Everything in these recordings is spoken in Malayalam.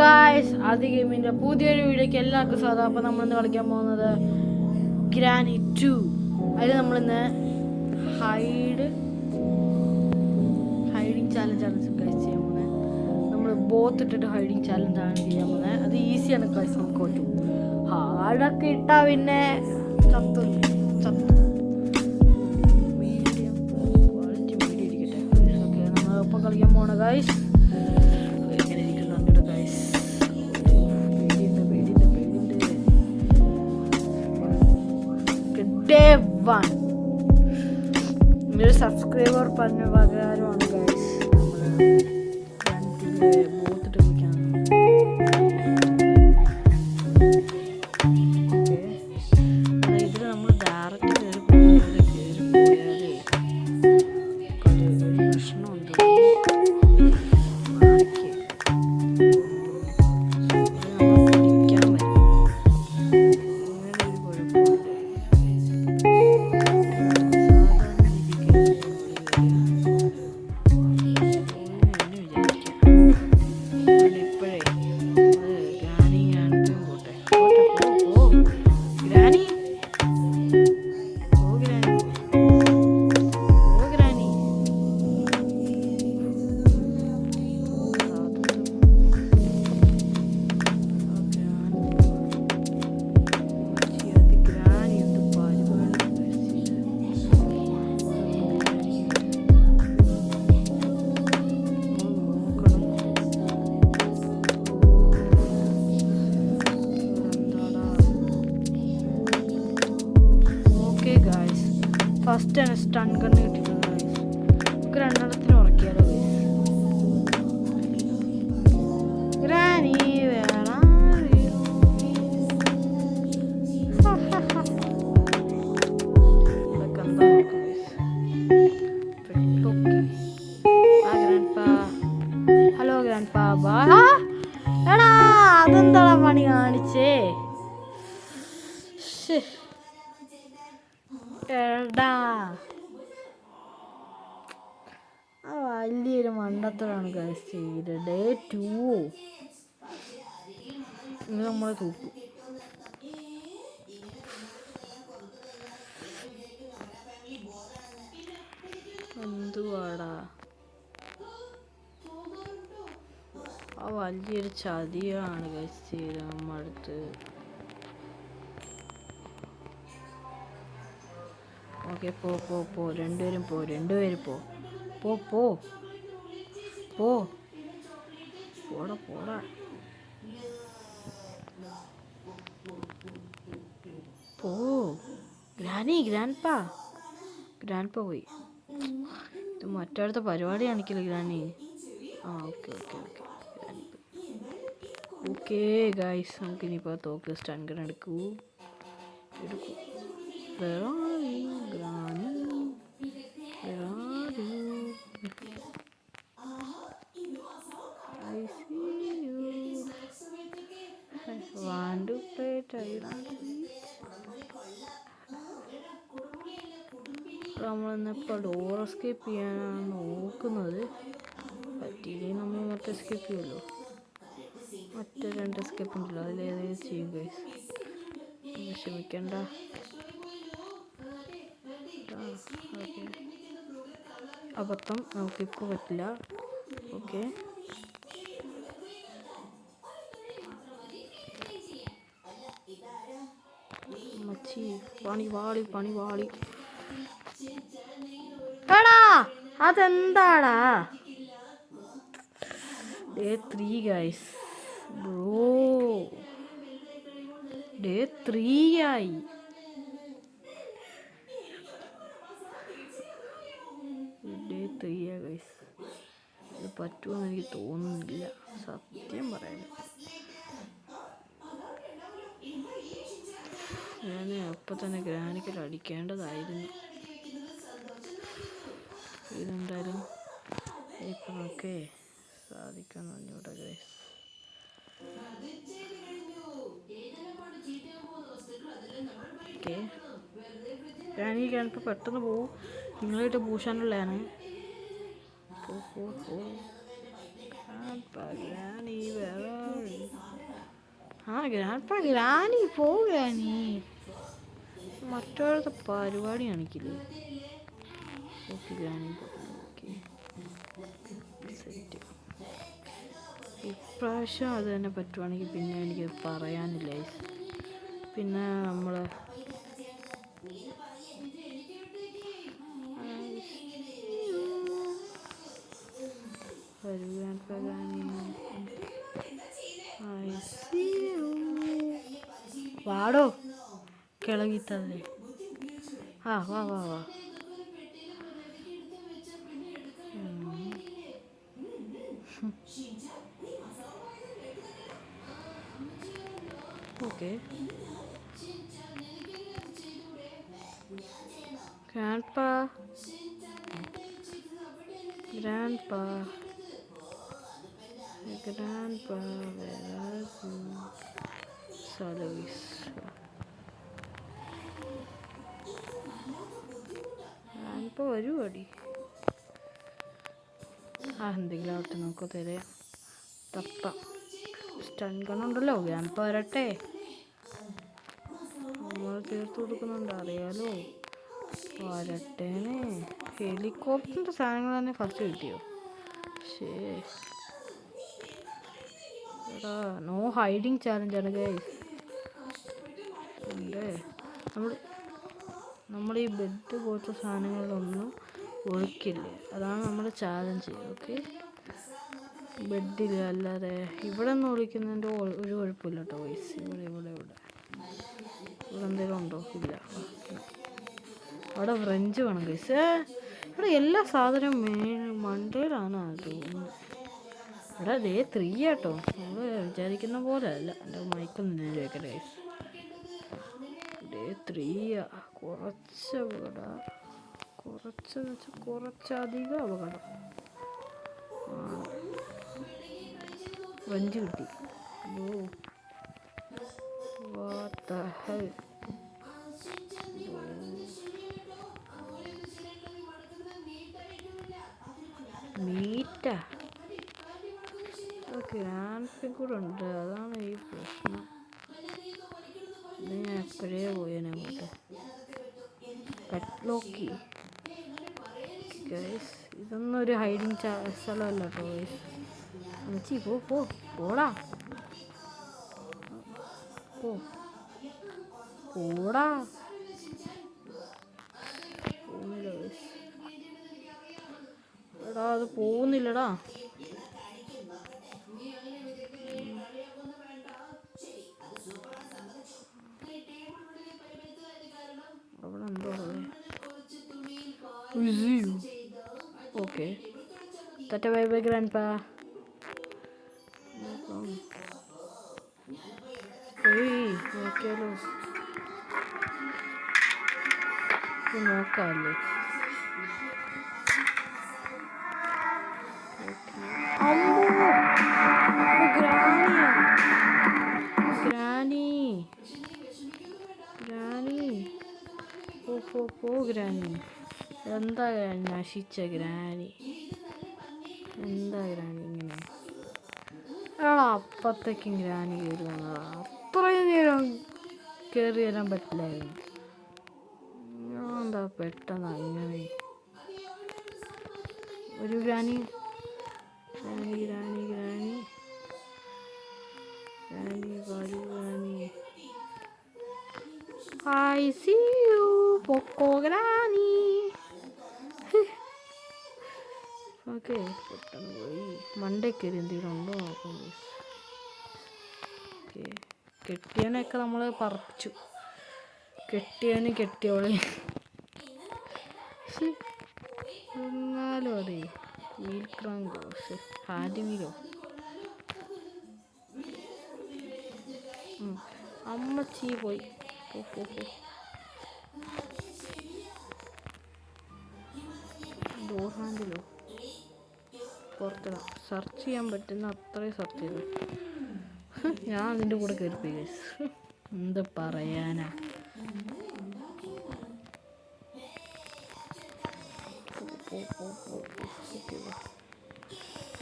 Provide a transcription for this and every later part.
ഗായ്സ്, ആദ്യ ഗെയിമിൻ്റെ പുതിയൊരു വീഡിയോയ്ക്ക് എല്ലാവർക്കും സ്വാഗതം. അപ്പോൾ നമ്മളിന്ന് കളിക്കാൻ പോകുന്നത് ഗ്രാനി 2. അതിൽ നമ്മളിന്ന് ഹൈഡിങ് ചാലഞ്ചാണ് ഗൈസ് ചെയ്യാൻ പോകുന്നത്. നമ്മൾ ബോത്ത് ഇട്ടിട്ട് ഹൈഡിങ് ചാലഞ്ചാണ് ചെയ്യാൻ പോകുന്നത്. അത് ഈസിയാണ് ഗൈസ്, നമുക്ക് പറ്റും. ഹാർഡൊക്കെ ഇട്ടാൽ പിന്നെ ചത്തു മീഡിയം ക്വാളിറ്റി മീഡിയം ഇരിക്കട്ടെ. ഓക്കെ, നമ്മളിപ്പോൾ കളിക്കാൻ പോകണം ഗൈസ്. ഒരു സബ്സ്ക്രൈബർ പറഞ്ഞ ഉപകാരമാണ് ഗൈസ്. ബോത്തിട്ട് കളിക്കാൻ ഇതിൽ നമ്മൾ ഡയറക്റ്റ് കയറി പോയാൽ പ്രശ്നമുണ്ട്. ഫസ്റ്റ് ആണ് സ്റ്റൺ ഗണ്ണ് കിട്ടിയിട്ടുണ്ട് ഗൈസ്. നമുക്ക് രണ്ടെണ്ണത്തിന് ഉറക്കിയാലോ ഗൈസ്. ഗ്രാനി ഇതൊക്കെ എന്താ നോക്കാം ഗൈസ്. ഹലോ ഗ്രാൻഡ് പാ. എടാ അതെന്താടാ പണി കാണിച്ചേ? വലിയൊരു മണ്ടത്തരാണ് ഗൈസ് ചെയ്തത്. ഡേ 2 ഇത് നമ്മളെ തൂക്കും. എന്തുവാടാ ആ വലിയൊരു ചതിയാണ് ഗൈസ് ചെയ്തത് നമ്മളടുത്ത്. ഓക്കെ, പോ രണ്ടുപേരും പോ പോടാ. പോ ഗ്രാൻഡ് പാ പോയി. ഇത് മറ്റടുത്ത പരിപാടി കാണിക്കില്ല ഗ്രാനി. ഓക്കെ ഗൈസ്, നമുക്ക് ഇനിയിപ്പോൾ തോക്ക് സ്റ്റൺ ഗൺ എടുക്കൂ. നമ്മളിന്നിപ്പോൾ ഡോർ എസ്കേപ്പ് ചെയ്യാനാണ് നോക്കുന്നത്. പറ്റിയില്ലെങ്കിൽ നമ്മൾ മൊത്തം എസ്കേപ്പ് ചെയ്യുമല്ലോ. മറ്റേ 2 എസ്കേപ്പ് ഉണ്ടല്ലോ, അതിലേത് ചെയ്യും ഗൈസ്. ക്ഷമിക്കണ്ട. അബദ്ധം നമുക്കിപ്പോൾ പറ്റില്ല. ഓക്കെ, മച്ചി പണി വാളി. എടാ അതെന്താടാ? Day 3 guys. ബ്രോ ഡേ 3 ആയി. ഗൈസ്, ഇത് പറ്റുമെന്ന് എനിക്ക് തോന്നുന്നില്ല, സത്യം പറയാൻ. ഞാൻ അപ്പം തന്നെ ഗ്രാനിക്കൽ അടിക്കേണ്ടതായിരുന്നു. ഇതെന്തായാലും ഇപ്പം നമുക്ക് സാധിക്കാൻ പറഞ്ഞൂടെ ഗൈസ്. ഓക്കെ, ഗ്രാനിപ്പോൾ പെട്ടെന്ന് പോവും. നിങ്ങളായിട്ട് പൂശാനുള്ളതാണ്. ഗ്രാനി വേറെ. ഗ്രാനി പോ ഗ്രാനി. മറ്റൊരു പരിപാടി കാണിക്കില്ലേ? Okay granny set. ഇപ്രാവശ്യം അത് തന്നെ പറ്റുവാണെങ്കിൽ പിന്നെ എനിക്ക് പറയാനില്ല. പിന്നെ നമ്മൾ വാടോ കിളകിത്തല്ലേ. വാ വാ വാ വാ. Okay grandpa service. ഗ്രാൻഡ്പാ വരുവാടി. എന്തെങ്കിലും ആവട്ടെ, നമുക്ക് തരാം. തപ്പാം. സ്റ്റൺ ഗണ്ണുണ്ടല്ലോ. ഗ്രാൻഡ്പാ വരട്ടെ. നമ്മൾ തീർത്ത് കൊടുക്കുന്നുണ്ട്, അറിയാലോ. വരട്ടേനെ. ഹെലികോപ്റ്ററിൻ്റെ സാധനങ്ങൾ തന്നെ ഫസ്റ്റ് കിട്ടിയോ? എടാ നോ ഹൈഡിങ് ചാലഞ്ചാണ് ഗൈസ്. നമ്മൾ ഈ ബെഡ് പോലത്തെ സാധനങ്ങളിലൊന്നും ഒഴിക്കില്ല. അതാണ് നമ്മുടെ ചാലഞ്ച്. ഓക്കെ, ബെഡിൽ അല്ലാതെ ഇവിടെ നിന്ന് ഒഴിക്കുന്നതിൻ്റെ ഒരു കുഴപ്പമില്ല കേട്ടോ ഗൈസ്. ഇവിടെ എന്തെങ്കിലും ഉണ്ടോ? ഇല്ല. അവിടെ ഫ്രഞ്ച് വേണം ഗൈസ്. ഇവിടെ എല്ലാ സാധനവും മണ്ടയിലാണ് തോന്നുന്നത്. ഇവിടെ ദേ 3 കേട്ടോ. നമ്മൾ വിചാരിക്കുന്ന പോലെ അല്ല. എൻ്റെ മൈക്കൊന്നും ഞാൻ ചോദിക്കട്ടെ ഗൈസ്. ഡേ 3 കുറച്ച് അപകടം. കുറച്ചധികം അപകടം. ഫ്രഞ്ച് കിട്ടി. What the hell? മീറ്റാ. ഗ്രാൻഡ്പി കൂടെ ഉണ്ട്, അതാണ് ഈ പ്രശ്നം. ഇത് ഞാൻ എപ്പോഴേ പോയേനെ അങ്ങോട്ട്. പെറ്റ്ലോക്കി ഗൈസ്. ഇതൊന്നും ഒരു ഹൈഡിങ് സ്ഥലമല്ല കേട്ടോ ഗൈസ്. അമ്മച്ചി പോടാ. പോടാ. പോകുന്നില്ല ഗൈസ്. എടാ അത് പോകുന്നില്ലടാ. അവിടെ എന്തോ okay. Tata bye bye grandpa. നോക്കിയാലോ, നോക്കാമല്ലേ. ഗ്രാനി പോ ഗ്രാനി. എന്താ നശിച്ച ഗ്രാനി? എന്താ ഗ്രാനി ഇങ്ങനെ? അപ്പത്തേക്കും ഗ്രാനി കയറി വന്നതാ. അത്രയും നേരം കയറി വരാൻ പറ്റില്ലായിരുന്നു. എന്താ പെട്ടെന്ന് അങ്ങനെ ഒരു granny. I see you, Poco Granny. Okay, പെട്ടെന്ന് പോയി. മണ്ടയ്ക്കരി എന്തെങ്കിലും ഉണ്ടോ നോക്കാം. ഓക്കെ, കെട്ടിയവനെയൊക്കെ നമ്മൾ പറപ്പിച്ചു. കെട്ടിയവളെ എന്നാലും അതെ. വീൽ ക്രാങ്കോ ഹാൻഡ് വീലോ. അമ്മച്ചി പോയി. ഡോർ ഹാൻഡിലോ പുറത്തിടാ. സെർച്ച് ചെയ്യാൻ പറ്റുന്ന അത്രയും സെർച്ച് ചെയ്തു. ഞാൻ അതിൻ്റെ കൂടെ കയറിപ്പോയി. എന്ത് പറയാനാ.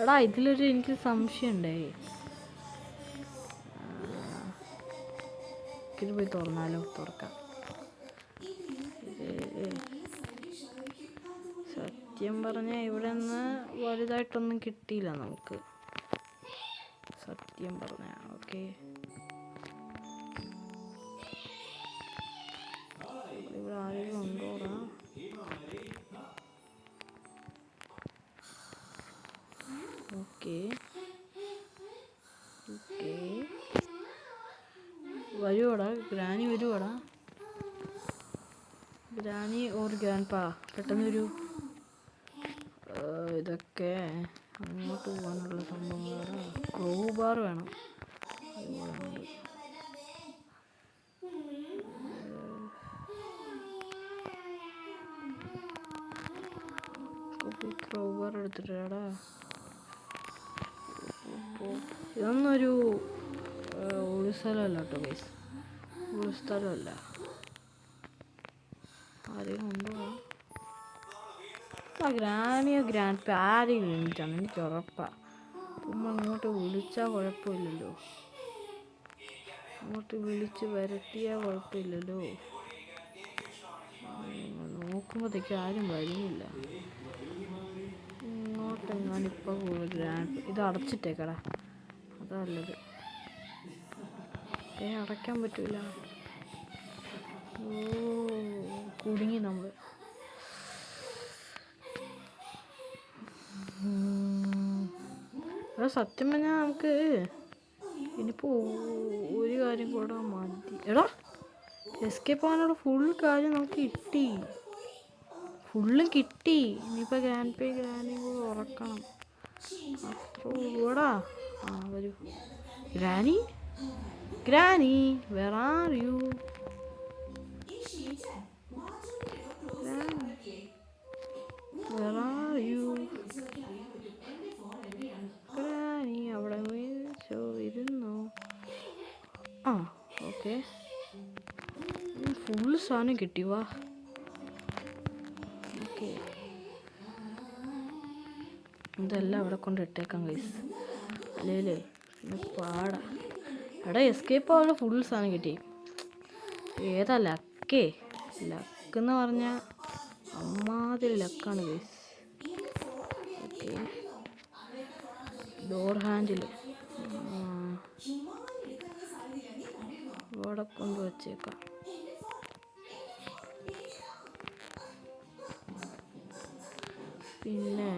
എടാ ഇതിലൊരു എനിക്ക് സംശയം ഉണ്ടേ. ഇത് പോയി തുറന്നാലോ? തുറക്കാം. സത്യം പറഞ്ഞാൽ ഇവിടെ നിന്ന് വലുതായിട്ടൊന്നും കിട്ടിയില്ല നമുക്ക്, സത്യം പറഞ്ഞ. ഓക്കെ, ഇവിടെ ആരെങ്കിലും ഉണ്ടോടാ? ഓക്കെ ഓക്കെ, വരുവാടാ ഗ്രാനി, വരുവാടാ ഗ്രാനി ഓർ ഗ്രാൻഡ് പാ, പെട്ടെന്ന് വരൂ. ഇതൊക്കെ അങ്ങോട്ട് പോകാനുള്ള സംഭവങ്ങളാണ്. ക്രോ ബാർ വേണം. ക്രോ ബാർ എടുത്തിട്ടാടാ. ഇതൊന്നൊരു ഒരു സ്ഥലമല്ല കേട്ടോ ഗൈസ്, ഒരു സ്ഥലമല്ല. ആരെയും കൊണ്ടുപോകാം. ഗ്രാനിയോ ഗ്രാൻഡ് പാ ആരെയും വേണ്ടിയിട്ടാണ്, എനിക്ക് ഉറപ്പാണ്. നമ്മൾ ഇങ്ങോട്ട് വിളിച്ചാൽ കുഴപ്പമില്ലല്ലോ, ഇങ്ങോട്ട് വിളിച്ച് വരുത്തിയാൽ കുഴപ്പമില്ലല്ലോ. നോക്കുമ്പോഴത്തേക്ക് ആരും വരുന്നില്ല. ഇങ്ങോട്ടെങ്ങാനിപ്പോൾ ഗ്രാൻഡ്, ഇത് അടച്ചിട്ടേക്കടാ, അതല്ലത്. അടയ്ക്കാൻ പറ്റൂല. ഓ കുടുങ്ങി നമ്മൾ. സത്യം പറഞ്ഞാൽ നമുക്ക് ഇനിയിപ്പോൾ ഒരു കാര്യം കൂടെ മതി. എടാ എസ്കേപ്പ് ആവാനുള്ള ഫുൾ കാര്യം നമുക്ക് കിട്ടി, ഫുള്ളും കിട്ടി. ഇനിയിപ്പോൾ ഗ്രാനിയും കൂടെ ഉറക്കണം, അത്ര ഉള്ളൂടാ. ആ വരൂ granny. Granny, where are you? Where are you? Granny അവിടെ ഇരുന്നു. ആ ഓക്കെ, ഫുൾ സാധനം കിട്ടി. വാ ഓക്കെ, ഇതെല്ലാം അവിടെ കൊണ്ട് ഇട്ടേക്കാം ഗൈസ്, അല്ലേ പിന്നെ പാടാ. എടാ എസ്കേപ്പ് ആവുന്ന ഫുൾ സാധനം കിട്ടി. ഏതാ ലക്കേ? ലക്കെന്ന് പറഞ്ഞാൽ അമ്മാതിരി ലക്കാണ് ഗൈസ്. ഓക്കെ, ഡോർ ഹാൻഡിൽ ഇവിടെ കൊണ്ട് വച്ചേക്കാം. പിന്നെ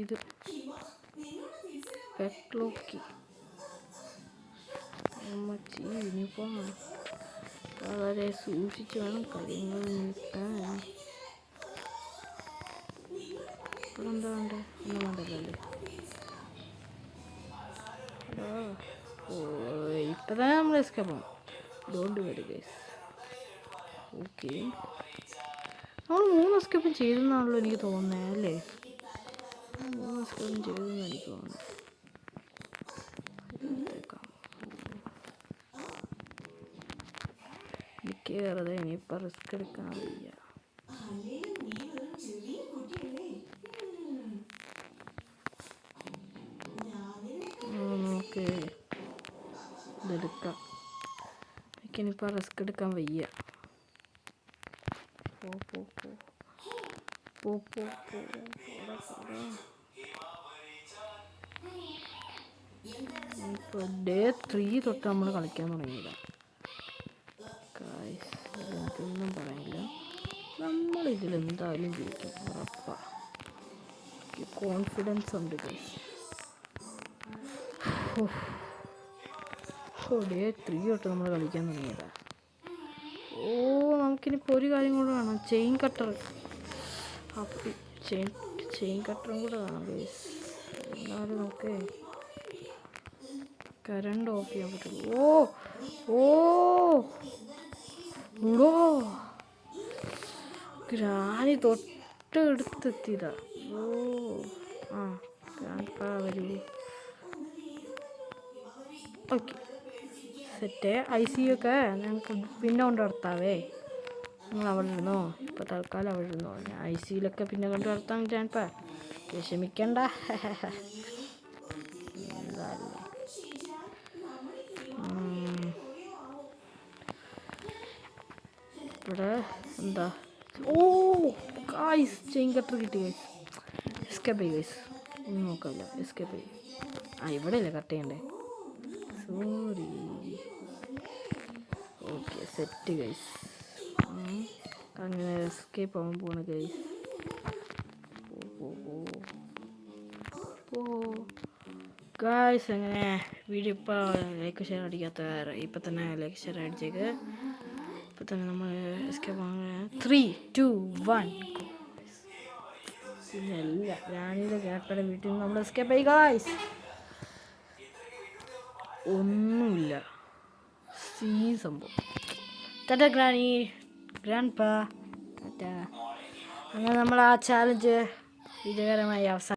ഇത് പെട്ലോക്കി അമ്മച്ചി, ഇനിയിപ്പോൾ വളരെ സൂക്ഷിച്ച് വേണം കാര്യങ്ങൾ നീക്കാൻ. ഇവിടെ എന്താ വേണ്ടേ? ഒന്നും വേണ്ടല്ലേ. ഇപ്പം തന്നെ നമ്മൾ എസ്കേപ്പ് ആവും. ഡോണ്ട് വരി ഗൈസ്. ഓക്കെ, നമ്മൾ 3 എസ്കേപ്പും ചെയ്തെന്നാണല്ലോ എനിക്ക് തോന്നുന്നത്, അല്ലേ? 3 എസ്കേപ്പും ചെയ്തെന്ന് എനിക്ക് തോന്നുന്നു. എനിക്ക് വെറുതെ ഇനിയിപ്പോൾ റിസ്ക് എടുക്കാൻ വയ്യ. നമുക്ക് ഇതെടുക്കാം. എനിക്കിനിപ്പോൾ റിസ്ക് എടുക്കാൻ വയ്യ. ഇപ്പോൾ ഡേ 3 തൊട്ട് നമ്മൾ കളിക്കാൻ തുടങ്ങിയില്ല. എന്തൊന്നും പറയില്ല, നമ്മളിതിലെന്തായാലും ജയിക്കും, ഉറപ്പാണ്. കോൺഫിഡൻസ് ഉണ്ട് ഗൈസ്. ഡേ 3 തൊട്ട് നമ്മൾ കളിക്കാൻ തുടങ്ങിയതാ. നമുക്കിനിപ്പോൾ ഒരു കാര്യം കൂടെ വേണം, ചെയിൻ കട്ടർ. അപ്പോൾ ചെയിൻ കട്ടറും കൂടെ വേണം ഗൈസ്, എന്നാലും നമുക്ക് കറണ്ട് ഓഫ് ചെയ്യാൻ പറ്റുള്ളൂ. ഗ്രാനി തൊട്ടെടുത്തെത്തിയതാ. ഗ്രാൻഡ് പാ വരൂ. Okay, set. ICU ഒക്കെ ഞങ്ങൾക്ക് പിന്നെ കൊണ്ട് നടത്താവേ. നിങ്ങൾ അവിടെ ഇരുന്നോ, ഇപ്പോൾ തൽക്കാലം അവിടെ ഇരുന്നോ. ICUലൊക്കെ പിന്നെ കൊണ്ട് നടത്താൻ ഞാനിപ്പോൾ വിഷമിക്കണ്ട. ഇവിടെ എന്താ, ഓ ഗൈസ് ചെയിൻ കട്ടർ കിട്ടി ഗൈസ്. എസ്കേപ്പ് ചെയ്യും ഗൈസ്, ഒന്നും നോക്കാമില്ല, എസ്കേപ്പ് ചെയ്യും. ഇവിടെ അല്ലേ കട്ട് ചെയ്യണ്ടേ, സോറി. Okay set guys. അങ്ങനെ എസ്കേപ്പ് ആവാൻ പോണ ഗൈസ്. ഓ ഗൈസ്, അങ്ങനെ വീഡിയോ ഇപ്പോൾ ലൈക്ക് ഷെയർ അടിക്കാത്ത ഇപ്പം തന്നെ ലൈക്ക് ഷെയർ അടിച്ചേക്ക്. ഇപ്പം തന്നെ നമ്മൾ എസ്കേപ്പ് ആവാൻ 3, 2, 1. ഇല്ല, ഞാനിത് കേട്ട വീട്ടിൽ നിന്ന് നമ്മൾ എസ്കേപ്പ് ആയി ഗൈസ്. ഒന്നുമില്ല, സംഭവം. ടാറ്റ ഗ്രാനി, ഗ്രാൻഡ് പാ, ടാറ്റ. അങ്ങനെ നമ്മൾ ആ ചാലഞ്ച് വിജയകരമായി അവസാനം.